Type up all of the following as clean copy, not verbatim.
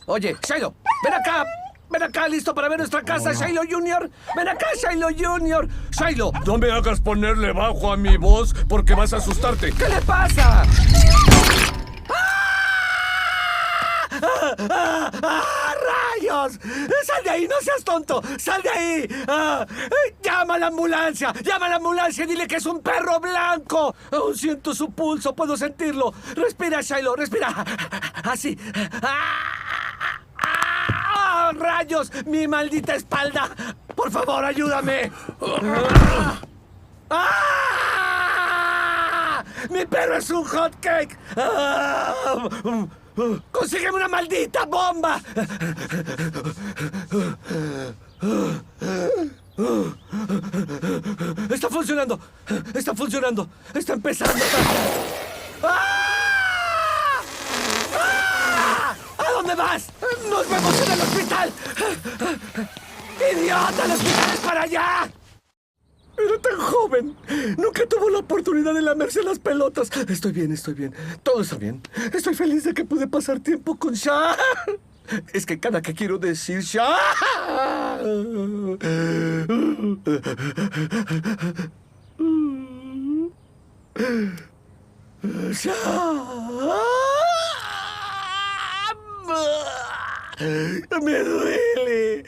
Oye, Shiloh, ven acá. Ven acá, listo para ver nuestra casa, Shiloh Jr. Ven acá, Shiloh Jr. Shiloh, No me hagas ponerle bajo a mi voz porque vas a asustarte. ¿qué le pasa? ¡Rayos! ¡Sal de ahí! ¡No seas tonto! ¡Sal de ahí! ¡Llama a la ambulancia! ¡Llama a la ambulancia! ¡Dile que es un perro blanco! Aún siento su pulso, puedo sentirlo. Respira, Shiloh, respira. Así. ¡Rayos! ¡Mi maldita espalda! ¡Por favor, ayúdame! ¡Mi perro es un hotcake! ¡Consígueme una maldita bomba! ¡Está funcionando! ¡Está funcionando! ¡Está empezando! ¡Ah! ¡Ah! ¿A dónde vas? ¡Nos vemos en el hospital! ¡Idiota! ¡El hospital es para allá! Era tan joven. Nunca tuvo la oportunidad de lamerse las pelotas. Estoy bien, estoy bien. Todo está bien. Estoy feliz de que pude pasar tiempo con Shah. Es que cada que quiero decir Shah. Me duele.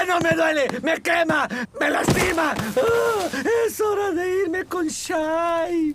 ¡No me duele! ¡Me quema! ¡Me lastima! Es hora de irme con Shai.